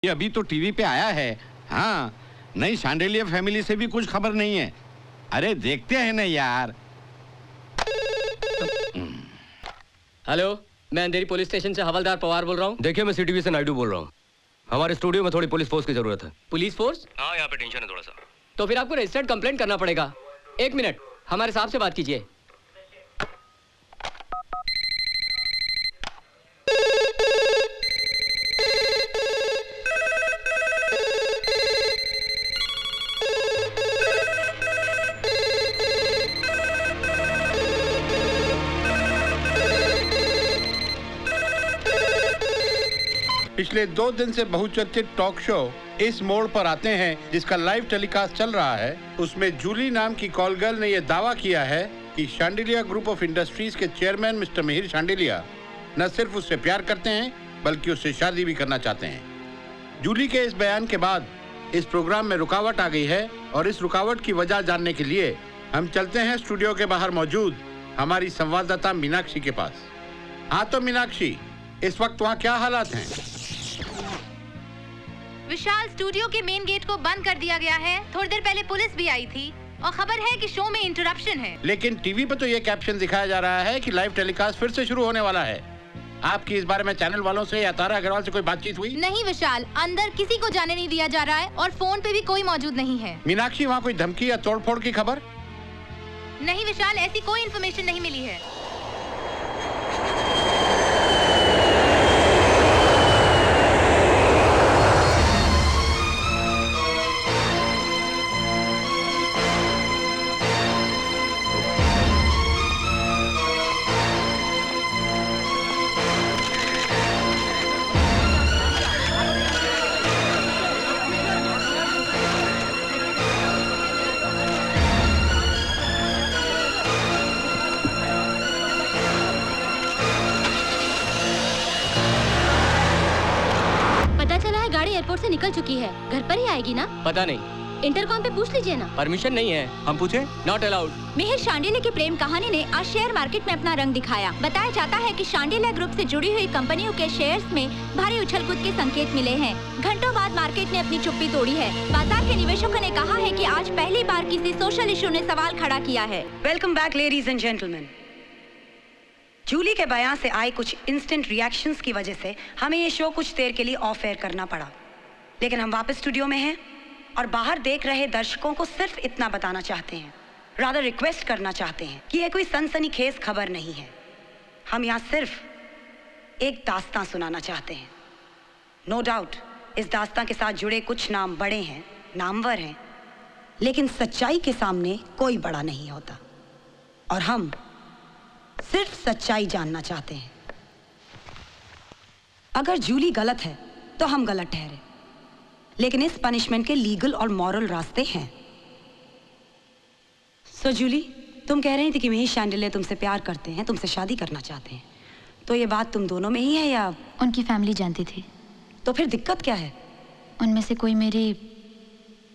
ये अभी तो टीवी पे आया है। हाँ, नहीं शांडिलिया फैमिली से भी कुछ खबर नहीं है। अरे देखते हैं ना यार। हेलो, मैं अंधेरी पुलिस स्टेशन से हवलदार पवार बोल रहा हूँ। देखिए, मैं सीटीवी से नायडू बोल रहा हूँ। हमारे स्टूडियो में थोड़ी पुलिस फोर्स की जरूरत है। Police force? हाँ, यहाँ पे टेंशन है थोड़ा सा। तो फिर आपको रजिस्टर्ड कंप्लेंट करना पड़ेगा। एक मिनट, हमारे साहब से बात कीजिए। पिछले 2 दिन से बहुचर्चित टॉक शो इस मोड़ पर आते हैं जिसका लाइव टेलीकास्ट चल रहा है। उसमें जूली नाम की कॉल गर्ल ने यह दावा किया है कि शांडिलिया ग्रुप ऑफ इंडस्ट्रीज के चेयरमैन मिस्टर मिहिर शांडिलिया न सिर्फ उससे प्यार करते हैं बल्कि उससे शादी भी करना चाहते हैं। जूली के इस बयान के बाद इस प्रोग्राम में रुकावट आ गई है और इस रुकावट की वजह जानने के लिए हम चलते हैं स्टूडियो के बाहर मौजूद हमारी संवाददाता मीनाक्षी के पास। हाँ तो मीनाक्षी, इस वक्त वहाँ क्या हालात हैं? विशाल, स्टूडियो के मेन गेट को बंद कर दिया गया है। थोड़ी देर पहले पुलिस भी आई थी और खबर है कि शो में इंटरप्शन है। लेकिन टीवी पर तो ये कैप्शन दिखाया जा रहा है कि लाइव टेलीकास्ट फिर से शुरू होने वाला है। आपकी इस बारे में चैनल वालों से या तारा अग्रवाल से कोई बातचीत हुई? नहीं विशाल, अंदर किसी को जाने नहीं दिया जा रहा है और फोन पे भी कोई मौजूद नहीं है। मीनाक्षी, वहाँ कोई धमकी या तोड़फोड़ की खबर? नहीं विशाल, ऐसी कोई इन्फॉर्मेशन नहीं मिली है। एयरपोर्ट से निकल चुकी है। घर पर ही आएगी ना? पता नहीं। इंटरकॉम पे पूछ लीजिए ना। परमिशन नहीं है। हम पूछे? Not allowed. मिहिर शांडिलिया की प्रेम कहानी ने आज शेयर मार्केट में अपना रंग दिखाया। बताया जाता है कि शांडिलिया ग्रुप से जुड़ी हुई कंपनियों के शेयर्स में भारी उछल-कूद के संकेत मिले हैं। घंटों बाद मार्केट ने अपनी चुप्पी तोड़ी है। बाजार के निवेशकों ने कहा है कि आज पहली बार किसी सोशल इशू ने सवाल खड़ा किया है। Welcome back ladies and gentleman. Julie के बयान से आए कुछ इंस्टेंट रिएक्शंस की वजह से हमें ये शो कुछ देर के लिए ऑफ एयर करना पड़ा, लेकिन हम वापस स्टूडियो में हैं और बाहर देख रहे दर्शकों को सिर्फ इतना बताना चाहते हैं, रादर रिक्वेस्ट करना चाहते हैं कि ये कोई सनसनीखेज खबर नहीं है। हम यहाँ सिर्फ एक दास्तां सुनाना चाहते हैं। नो डाउट इस दास्तां के साथ जुड़े कुछ नाम बड़े हैं, नामवर हैं, लेकिन सच्चाई के सामने कोई बड़ा नहीं होता और हम सिर्फ सच्चाई जानना चाहते हैं। अगर जूली गलत है तो हम गलत ठहरे, लेकिन इस पनिशमेंट के लीगल और मॉरल रास्ते हैं। सो जूली, तुम कह रही थी कि मिहिर शांडिलिया तुमसे प्यार करते हैं, तुमसे शादी करना चाहते हैं, तो ये बात तुम दोनों में ही है या? उनकी फैमिली जानती थी। तो फिर दिक्कत क्या है? उनमें से कोई मेरी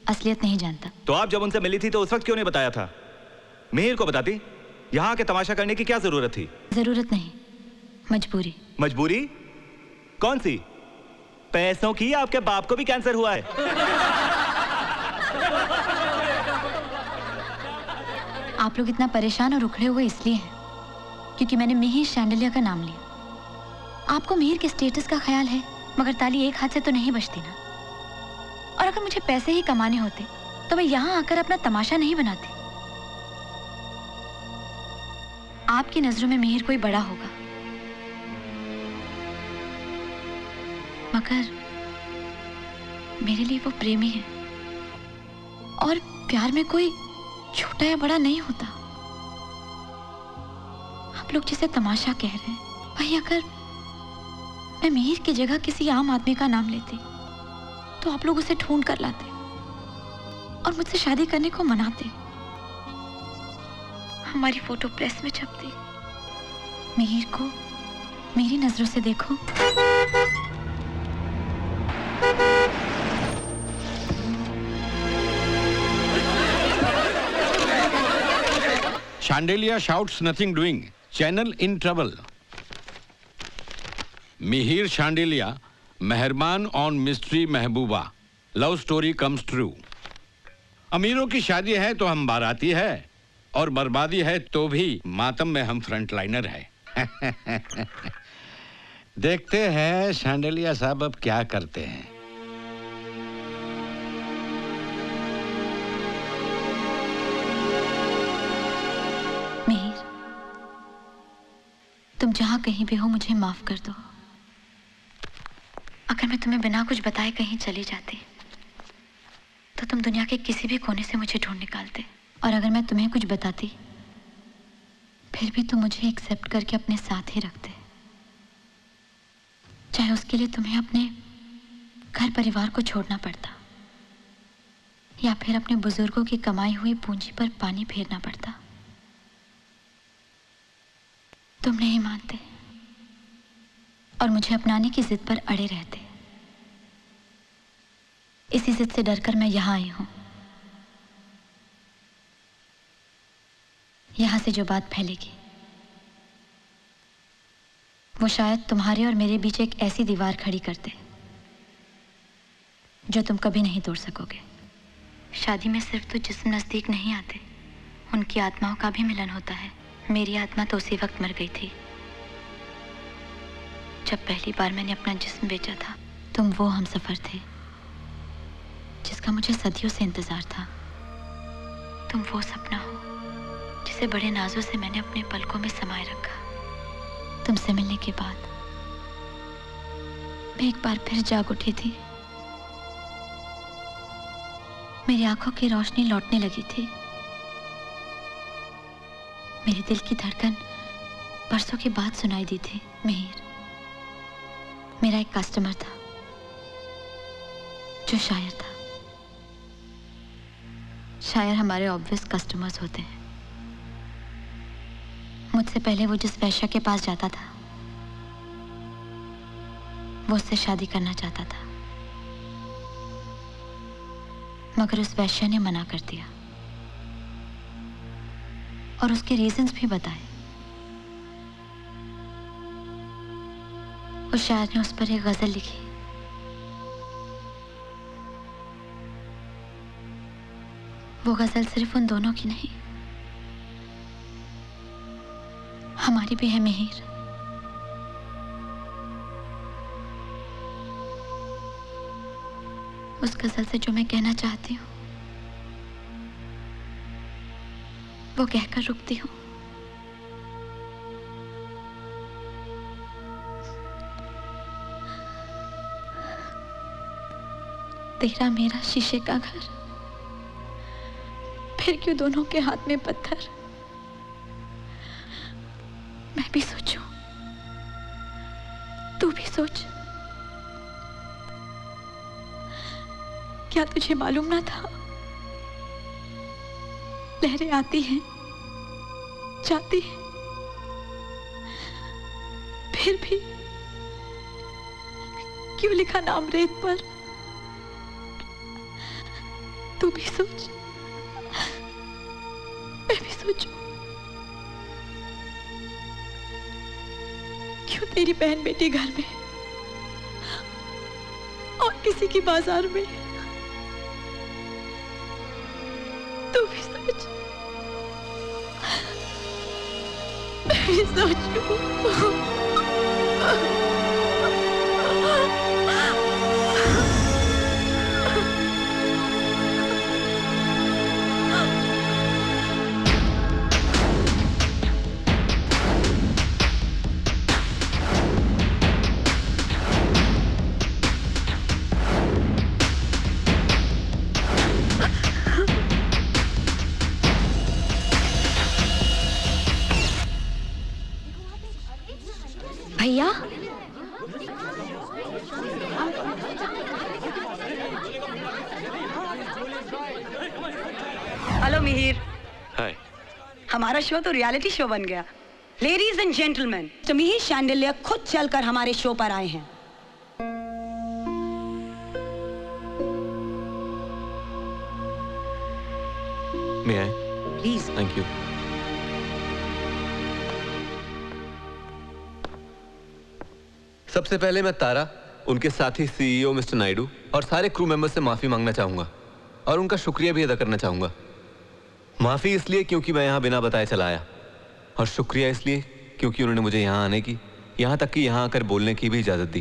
असलियत नहीं जानता। तो आप जब उनसे मिली थी तो उस वक्त क्यों नहीं बताया था? मिहिर को बताती। यहाँ के तमाशा करने की क्या जरूरत थी? जरूरत नहीं, मजबूरी। मजबूरी? कौन सी? पैसों की? आपके बाप को भी कैंसर हुआ है। आप लोग इतना परेशान और उखड़े हुए इसलिए हैं क्योंकि मैंने मिहिर शांडिलिया का नाम लिया। आपको मिहिर के स्टेटस का ख्याल है, मगर ताली एक हाथ से तो नहीं बजती ना। और अगर मुझे पैसे ही कमाने होते तो मैं यहाँ आकर अपना तमाशा नहीं बनाती। आपकी नजरों में मिहिर कोई बड़ा होगा, मगर मेरे लिए वो प्रेमी है और प्यार में कोई छोटा या बड़ा नहीं होता। आप लोग जिसे तमाशा कह रहे हैं, भाई अगर मैं मिहिर की जगह किसी आम आदमी का नाम लेती तो आप लोग उसे ढूंढ कर लाते और मुझसे शादी करने को मनाते। हमारी फोटो प्रेस में छपती। मिहिर को मेरी नजरों से देखो। Shandilya shouts nothing doing. Channel in trouble. Mihir Shandilya मेहरबान on mystery Mehbooba, love story comes true. अमीरों की शादी है तो हम बाराती है, और बर्बादी है तो भी मातम में हम फ्रंटलाइनर है। देखते हैं शांडिलिया साहब अब क्या करते हैं। मिहिर, तुम जहां कहीं भी हो मुझे माफ कर दो। अगर मैं तुम्हें बिना कुछ बताए कहीं चली जाती तो तुम दुनिया के किसी भी कोने से मुझे ढूंढ निकालते, और अगर मैं तुम्हें कुछ बताती फिर भी तुम मुझे एक्सेप्ट करके अपने साथ ही रखते, चाहे उसके लिए तुम्हें अपने घर परिवार को छोड़ना पड़ता या फिर अपने बुजुर्गों की कमाई हुई पूंजी पर पानी फेरना पड़ता। तुम नहीं मानते और मुझे अपनाने की जिद पर अड़े रहते। इसी जिद से डरकर मैं यहां आई हूं। यहां से जो बात फैलेगी वो शायद तुम्हारे और मेरे बीच एक ऐसी दीवार खड़ी कर दे जो तुम कभी नहीं तोड़ सकोगे। शादी में सिर्फ तो जिस्म नजदीक नहीं आते, उनकी आत्माओं का भी मिलन होता है। मेरी आत्मा तो उसी वक्त मर गई थी जब पहली बार मैंने अपना जिस्म बेचा था। तुम वो हमसफर थे जिसका मुझे सदियों से इंतजार था। तुम वो सपना हो जिसे बड़े नाजों से मैंने अपने पलकों में समाये रखा। तुमसे मिलने के बाद मैं एक बार फिर जाग उठी थी। मेरी आंखों की रोशनी लौटने लगी थी। मेरे दिल की धड़कन बरसों के बाद सुनाई दी थी। मिहिर, मेरा एक कस्टमर था जो शायर था। शायर हमारे ऑब्वियस कस्टमर्स होते हैं। मुझसे पहले वो जिस वैश्या के पास जाता था वो उससे शादी करना चाहता था, मगर उस वैश्या ने मना कर दिया और उसके रीजंस भी बताए। उस शायर ने उस पर एक गजल लिखी। वो गजल सिर्फ उन दोनों की नहीं, हमारी भी है मिहिर। उस गजल से जो मैं कहना चाहती हूँ वो कहकर रुकती हूँ। तेरा मेरा शीशे का घर, फिर क्यों दोनों के हाथ में पत्थर। मैं भी सोचूं, तू भी सोच। क्या तुझे मालूम ना था लहरें आती हैं जाती हैं, फिर भी क्यों लिखा नाम रेत पर। तू भी सोच, मैं भी सोचूं। क्यों तेरी बहन बेटी घर में और किसी की बाजार में। तू भी सोच, मैं भी सोचूं। भैया, हेलो मिहिर। हाय। हमारा शो तो रियलिटी शो बन गया। लेडीज एंड जेंटलमैन, तो मिहिर शांडिल्य खुद चलकर हमारे शो पर आए हैं। मैं आए? प्लीज। Thank you. सबसे पहले मैं तारा उनके साथी सीईओ मिस्टर नायडू और सारे क्रू मेंबर्स से माफी मांगना चाहूंगा और उनका शुक्रिया भी अदा करना चाहूंगा। माफी इसलिए क्योंकि मैं यहां बिना बताए चला आया, और शुक्रिया इसलिए क्योंकि उन्होंने मुझे यहां आने की, यहां तक कि यहां आकर बोलने की भी इजाजत दी।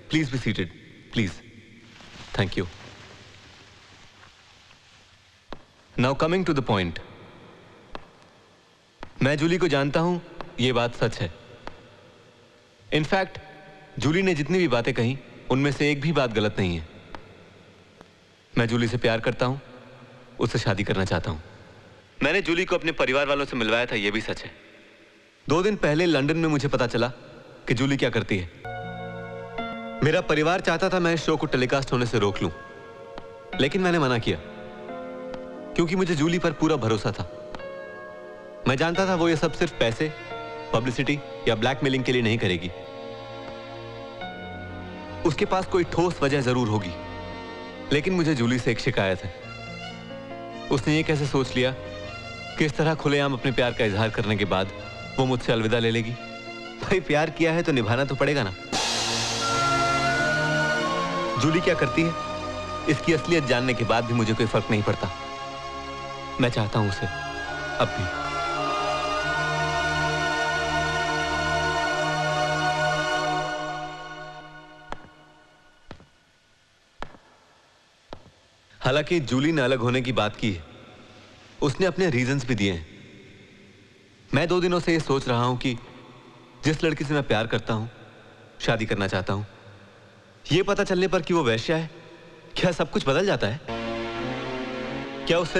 Please be seated, please. Thank you. Now coming to the point, मैं जूली को जानता हूं, यह बात सच है। इनफैक्ट जूली ने जितनी भी बातें कही उनमें से एक भी बात गलत नहीं है। मैं जूली से प्यार करता हूं, उससे शादी करना चाहता हूं। मैंने जूली को अपने परिवार वालों से मिलवाया था, यह भी सच है। 2 दिन पहले लंदन में मुझे पता चला कि जूली क्या करती है। मेरा परिवार चाहता था मैं इस शो को टेलीकास्ट होने से रोक लूं, लेकिन मैंने मना किया क्योंकि मुझे जूली पर पूरा भरोसा था। मैं जानता था वो ये सब सिर्फ पैसे, पब्लिसिटी या ब्लैकमेलिंग के लिए नहीं करेगी। उसके पास कोई ठोस वजह जरूर होगी, लेकिन मुझे जूली से एक शिकायत है। उसने ये कैसे सोच लिया कि इस तरह खुलेआम अपने प्यार का इजहार करने के बाद वो मुझसे अलविदा ले लेगी? भाई प्यार किया है तो निभाना तो पड़ेगा ना। जूली क्या करती है इसकी असलियत जानने के बाद भी मुझे कोई फर्क नहीं पड़ता। मैं चाहता हूं उसे अब भी। हालांकि जूली ने अलग होने की बात की है, उसने अपने रीजंस भी दिए हैं। मैं 2 दिनों से ये सोच रहा हूं कि जिस लड़की से मैं प्यार करता हूं, शादी करना चाहता हूं, यह पता चलने पर कि वो वैश्या है, क्या सब कुछ बदल जाता है? क्या उससे